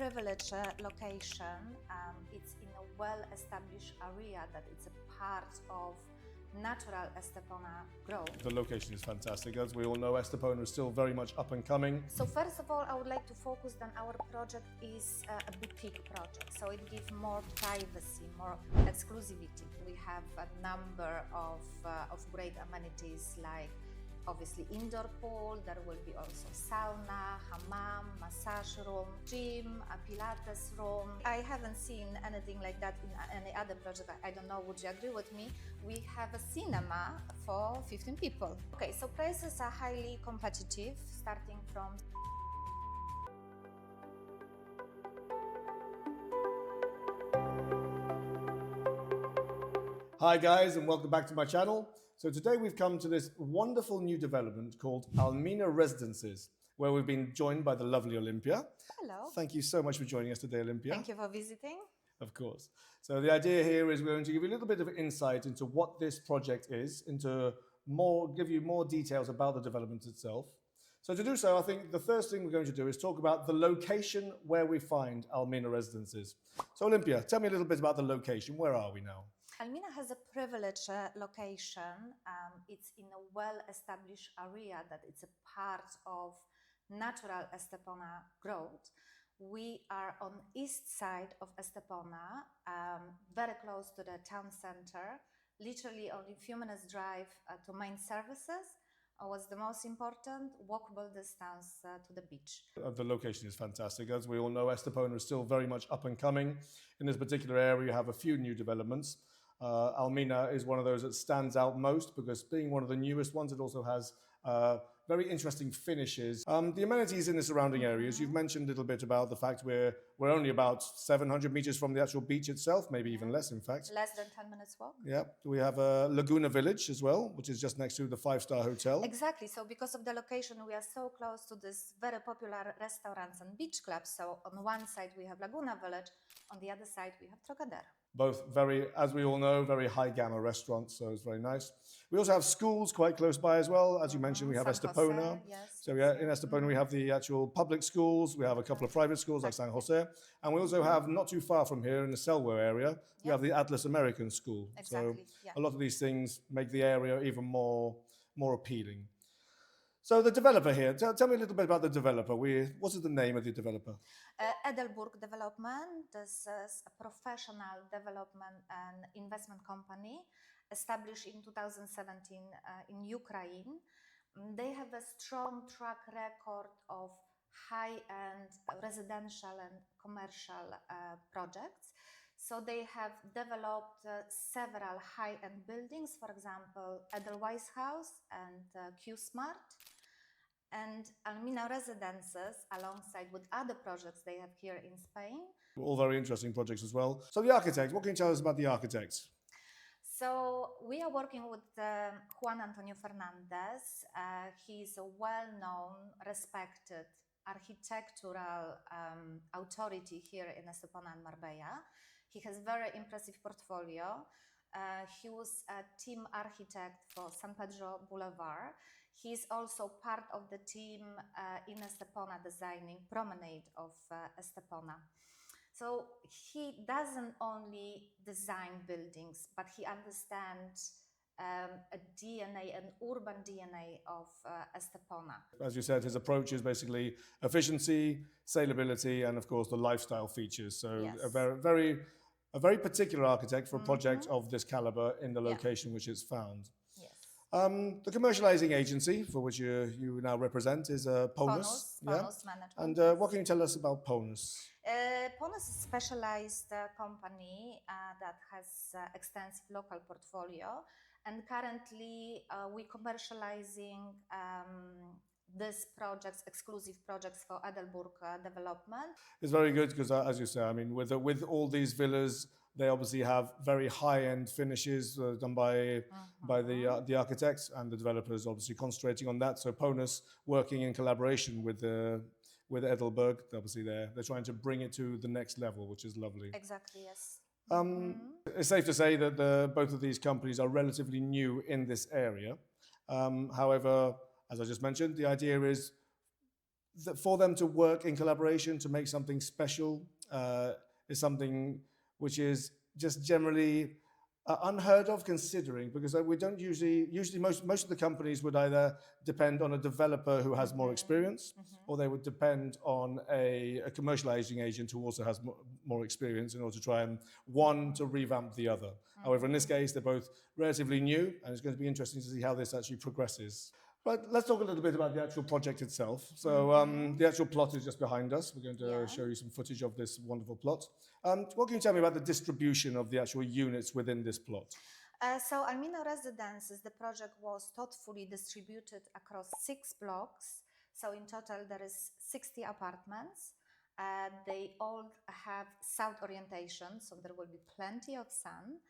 privileged location. It's in a well-established area that it's a part of natural Estepona growth. The location is fantastic. As we all know, Estepona is still very much up and coming. So first of all, I would like to focus on our project is a boutique project. So it gives more privacy, more exclusivity. We have a number of great amenities like obviously indoor pool, there will be also sauna, hammam, massage room, gym, a Pilates room. I haven't seen anything like that in any other project. I don't know, would you agree with me? We have a cinema for 15 people. Okay, so prices are highly competitive, starting from Hi guys, and welcome back to my channel. So today we've come to this wonderful new development called Almina Residences, where we've been joined by the lovely Olimpia. Hello. Thank you so much for joining us today, Olimpia. Thank you for visiting. Of course. So the idea here is we're going to give you a little bit of insight into what this project is, give you more details about the development itself. So to do so, I think the first thing we're going to do is talk about the location where we find Almina Residences. So Olimpia, tell me a little bit about the location. Where are we now? Almina has a privileged location. It's in a well-established area that it's a part of natural Estepona growth. We are on east side of Estepona, very close to the town center, literally only a few minutes drive to main services. What's the most important? Walkable distance to the beach. The location is fantastic. As we all know, Estepona is still very much up and coming. In this particular area, you have a few new developments. Almina is one of those that stands out most because being one of the newest ones, it also has very interesting finishes. The amenities in the surrounding areas, you've mentioned a little bit about the fact we're only about 700 meters from the actual beach itself, maybe even less in fact. Less than 10 minutes walk. Yeah, we have a Laguna Village as well, which is just next to the 5-star hotel. Exactly, so because of the location, we are so close to this very popular restaurants and beach clubs. So on one side we have Laguna Village, on the other side we have Trocadero. Both very, as we all know, very high gamma restaurants, so it's very nice. We also have schools quite close by as well. As you mentioned, we have San Estepona. Jose, yes. So in Estepona, we have the actual public schools. We have a couple of private schools like San Jose. And we also have, not too far from here in the Selwo area, we have the Atlas American School. Exactly, so a lot of these things make the area even more appealing. So the developer here, tell me a little bit about the developer. What is the name of the developer? Edelburg Development. This is a professional development and investment company established in 2017 in Ukraine. They have a strong track record of high-end residential and commercial projects. So they have developed several high-end buildings, for example, Edelweiss House and Q-Smart. And Almina Residences, alongside with other projects they have here in Spain. All very interesting projects as well. So the architect, what can you tell us about the architect? So we are working with Juan Antonio Fernandez. He is a well-known, respected architectural authority here in Estepona and Marbella. He has very impressive portfolio. He was a team architect for San Pedro Boulevard. He is also part of the team in Estepona designing promenade of Estepona. So he doesn't only design buildings, but he understands a DNA, an urban DNA of Estepona. As you said, his approach is basically efficiency, saleability, and of course the lifestyle features. So yes. a very particular architect for a project of this caliber in the location which is found. The commercializing agency for which you now represent is Ponus. Ponus Management. And what can you tell us about Ponus? Ponus is a specialized company that has extensive local portfolio, and currently we're commercializing these projects, exclusive projects for Edelburg Development. It's very good because, as you say, I mean, with all these villas, they obviously have very high-end finishes done by the architects, and the developers obviously concentrating on that. So Ponus working in collaboration with Edelburg, obviously they're trying to bring it to the next level, which is lovely. Exactly, yes. It's safe to say that both of these companies are relatively new in this area. However, as I just mentioned, the idea is for them to work in collaboration to make something special is something which is just generally unheard of, considering, because we don't usually most of the companies would either depend on a developer who has more experience, or they would depend on a commercializing agent who also has more experience in order to try and one to revamp the other. However, in this case, they're both relatively new, and it's going to be interesting to see how this actually progresses. But let's talk a little bit about the actual project itself. So the actual plot is just behind us. We're going to show you some footage of this wonderful plot. What can you tell me about the distribution of the actual units within this plot? So Almina Residences, the project was thoughtfully distributed across 6 blocks. So in total there is 60 apartments. They all have south orientation, so there will be plenty of sun.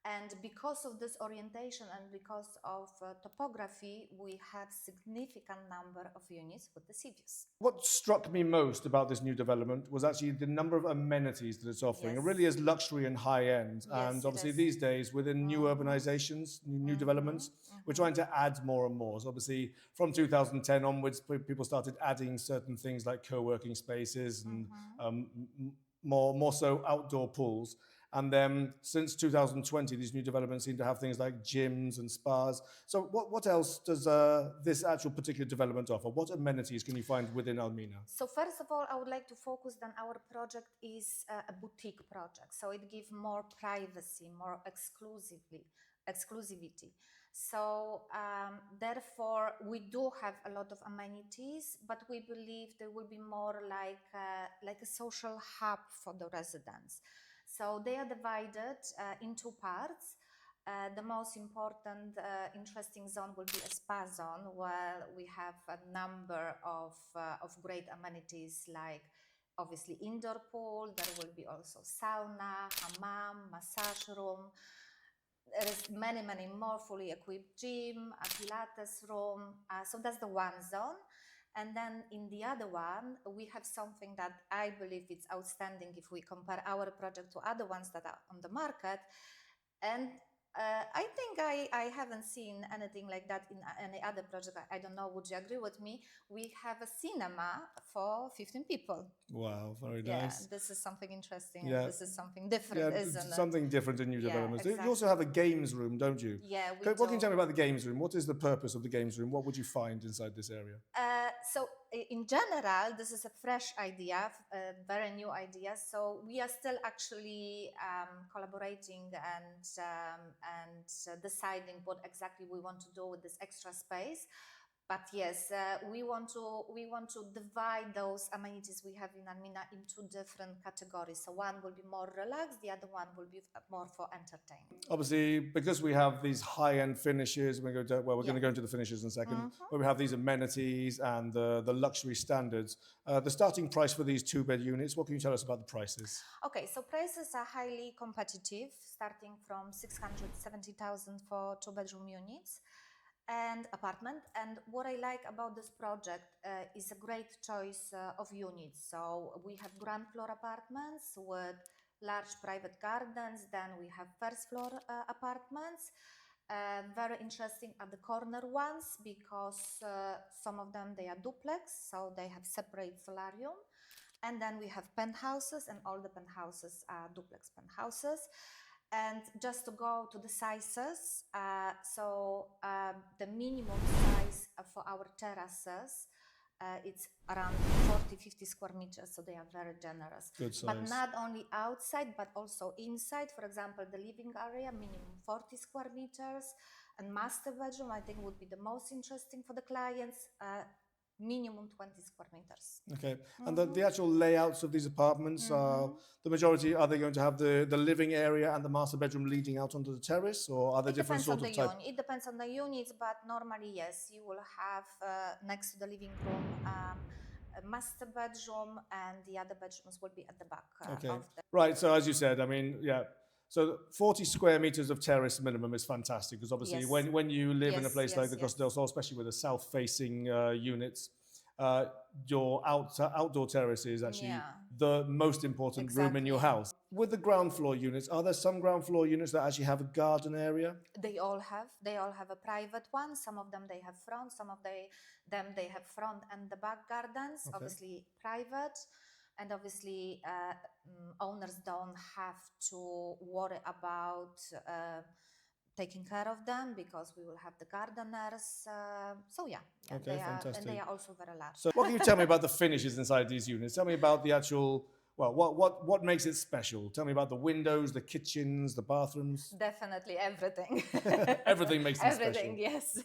And because of this orientation and because of topography, we have significant number of units with the sea views. What struck me most about this new development was actually the number of amenities that it's offering. It really is luxury and high end. And obviously these days, within new urbanizations, new developments, we're trying to add more and more. So obviously from 2010 onwards, people started adding certain things like co-working spaces and more so outdoor pools. And then since 2020, these new developments seem to have things like gyms and spas. So what else does this actual particular development offer? What amenities can you find within Almina? So first of all, I would like to focus that our project is a boutique project. So it gives more privacy, more exclusivity. So therefore, we do have a lot of amenities, but we believe there will be more like a social hub for the residents. So they are divided in 2 parts. The most important, interesting zone will be a spa zone, where we have a number of great amenities, like obviously indoor pool. There will be also sauna, hammam, massage room. There is many more fully equipped gym, a Pilates room. So that's the one zone. And then in the other one, we have something that I believe is outstanding if we compare our project to other ones that are on the market. And I think I haven't seen anything like that in any other project. I don't know, would you agree with me? We have a cinema for 15 people. Wow, very nice. Yeah, this is something interesting. Yeah. This is something different, isn't it? Something different in new developments. Exactly. You also have a games room, don't you? Yeah, we What can you tell me about the games room? What is the purpose of the games room? What would you find inside this area? So in general, this is a fresh idea, a very new idea. So we are still actually collaborating and deciding what exactly we want to do with this extra space. But yes, we want to divide those amenities we have in Almina into different categories. So one will be more relaxed, the other one will be more for entertainment. Obviously, because we have these high-end finishes, we're going to go into the finishes in a second, where we have these amenities and the luxury standards. The starting price for these 2-bed units, what can you tell us about the prices? Okay, so prices are highly competitive, starting from 670,000 for 2-bedroom units and apartment. And what I like about this project is a great choice of units. So we have ground floor apartments with large private gardens. Then we have first floor apartments. Very interesting are the corner ones, because some of them, they are duplex, so they have separate solarium. And then we have penthouses, and all the penthouses are duplex penthouses. And just to go to the sizes, the minimum size for our terraces, it's around 40-50 square meters, so they are very generous. Good size. But not only outside, but also inside. For example, the living area, minimum 40 square meters, and master bedroom, I think, would be the most interesting for the clients. Minimum 20 square meters. Okay, and the actual layouts of these apartments are, the majority, are they going to have the living area and the master bedroom leading out onto the terrace, or are there different sort of type? It depends on the units, but normally, yes, you will have next to the living room a master bedroom, and the other bedrooms will be at the back of the... Right, so as you said, I mean, yeah, so 40 square meters of terrace minimum is fantastic, because obviously when you live in a place like the Costa del Sol, especially with the south-facing units, your outdoor terrace is actually the most important room in your Exactly. house. With the ground floor units, are there some ground floor units that actually have a garden area? They all have a private one. Some of them they have front, some of them they have front and the back gardens, Okay. obviously private. And obviously owners don't have to worry about taking care of them because we will have the gardeners. So yeah, Okay, and they fantastic. are also very large. So what can you tell me about the finishes inside these units? Tell me about the actual, well, what makes it special? Tell me about the windows, the kitchens, the bathrooms. Definitely everything. Everything makes them Everything, special. yes.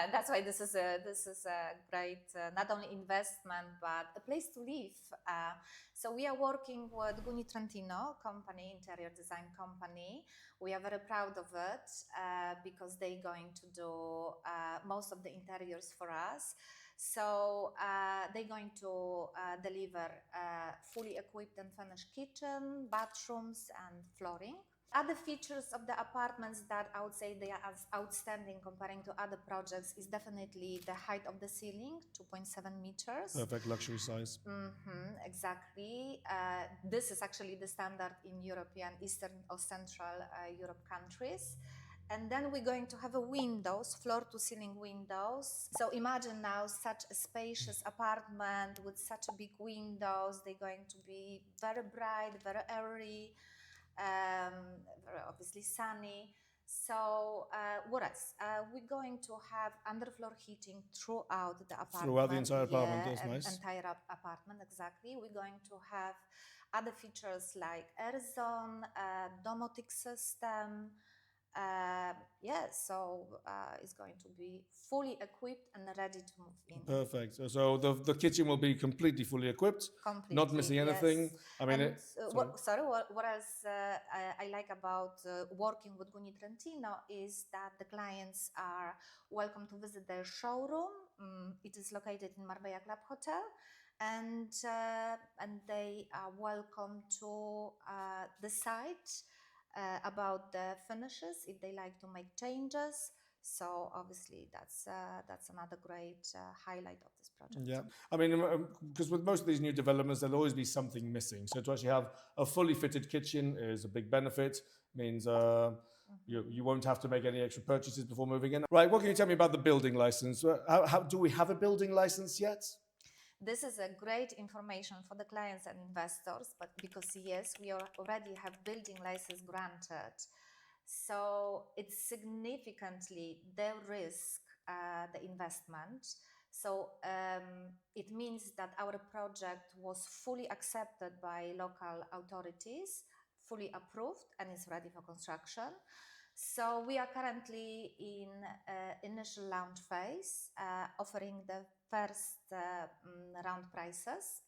That's why this is a great not only investment but a place to live. So we are working with Guni Trentino company, interior design company. We are very proud of it because they're going to do most of the interiors for us. So they're going to deliver fully equipped and finished kitchen, bathrooms, and flooring. Other features of the apartments that I would say they are as outstanding comparing to other projects is definitely the height of the ceiling, 2.7 meters. Perfect luxury size. Exactly. This is actually the standard in European, Eastern or Central Europe countries. And then we're going to have a windows, floor to ceiling windows. So imagine now such a spacious apartment with such a big windows. They're going to be very bright, very airy, very obviously sunny. So what else? We're going to have underfloor heating throughout the apartment. Throughout the entire apartment, that's nice. Entire apartment, exactly. We're going to have other features like air zone, domotic system. So it's going to be fully equipped and ready to move in. Perfect. So the kitchen will be completely fully equipped, Completely, not missing anything. yes. I mean, And, what else I like about working with Guni Trentino is that the clients are welcome to visit their showroom. It is located in Marbella Club Hotel. And they are welcome to decide about the finishes if they like to make changes. So obviously that's another great highlight of this project. yeah. I mean, because with most of these new developments, there'll always be something missing. So to actually have a fully fitted kitchen is a big benefit. Means you won't have to make any extra purchases before moving in. Right. What can you tell me about the building license? How do we have a building license yet? This is a great information for the clients and investors, but because yes, we already have building license granted. So it significantly de-risk the investment. So it means that our project was fully accepted by local authorities, fully approved, and is ready for construction. So we are currently in initial launch phase, offering the first round prices.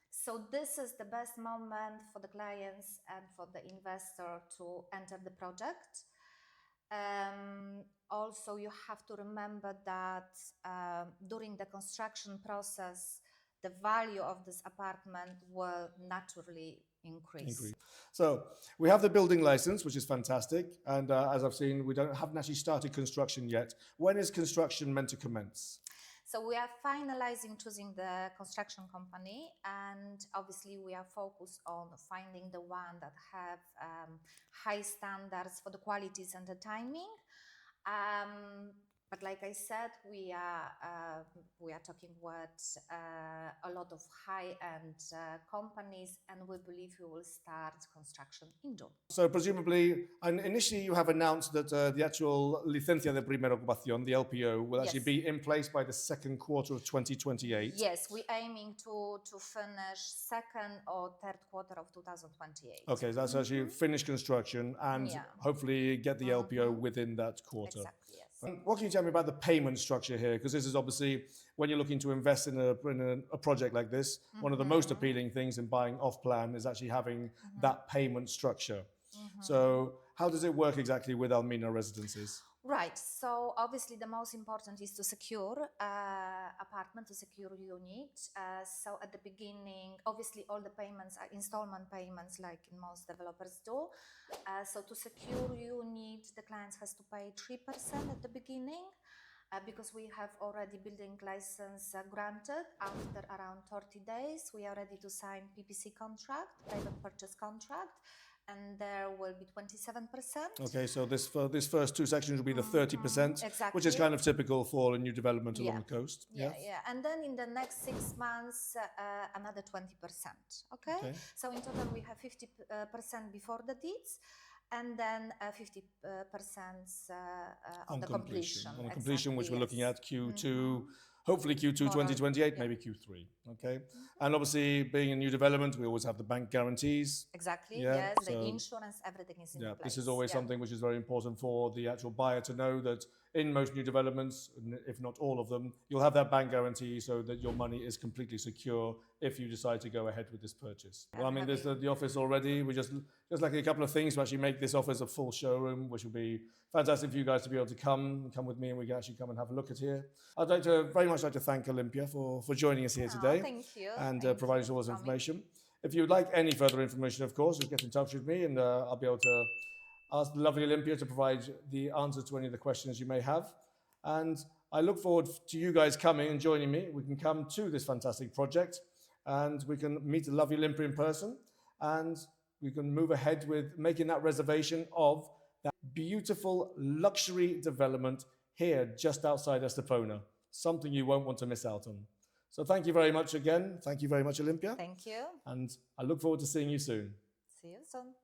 So this is the best moment for the clients and for the investor to enter the project. Also, you have to remember that during the construction process, the value of this apartment will naturally increase. So we have the building license, which is fantastic. And as I've seen, haven't actually started construction yet. When is construction meant to commence? So we are finalizing choosing the construction company, and obviously we are focused on finding the one that have high standards for the qualities and the timing. But like I said, we are talking with a lot of high-end companies, and we believe we will start construction in June. So presumably, and initially you have announced that the actual licencia de primera ocupación, the LPO, will actually be in place by the second quarter of 2028. Yes, we're aiming to finish second or third quarter of 2028. Okay, so that's actually finish construction and hopefully get the LPO within that quarter. Exactly, yes. What can you tell me about the payment structure here? Because this is obviously, when you're looking to invest in a project like this, one of the most appealing things in buying off-plan is actually having that payment structure. So how does it work exactly with Almina residences? Right. So obviously the most important is to secure apartment, to secure unit. So at the beginning, obviously all the payments are installment payments like most developers do. So to secure unit, the client has to pay 3% at the beginning. because we have already building license granted. After around 30 days, we are ready to sign PPC contract, private purchase contract, and there will be 27%. Okay, so this first two sections will be the 30%, Exactly. which is kind of typical for a new development along the coast. Yeah. And then in the next 6 months, another 20%. Okay? So in total, we have 50% before the deeds, and then 50% on the completion. On the completion, which we're looking at Q2, hopefully Q2 More 2028, maybe Q3. Okay, and obviously being a new development, we always have the bank guarantees. Exactly. Yeah, yes, so- the insurance, everything is in place. This is always something which is very important for the actual buyer to know, that in most new developments, if not all of them, you'll have that bank guarantee so that your money is completely secure if you decide to go ahead with this purchase. Well, I mean, there's the office already. We just like a couple of things to actually make this office a full showroom, which will be fantastic for you guys to be able to come with me, and we can actually come and have a look at here. I'd very much like to thank Olimpia for joining us here today. Thank you. And Thank providing us all this information. If you would like any further information, of course, just get in touch with me, and I'll be able to ask the lovely Olimpia to provide the answers to any of the questions you may have. And I look forward to you guys coming and joining me. We can come to this fantastic project, and we can meet the lovely Olimpia in person, and we can move ahead with making that reservation of that beautiful luxury development here just outside Estepona. Something you won't want to miss out on. So thank you very much again. Thank you very much, Olimpia. Thank you. And I look forward to seeing you soon. See you soon.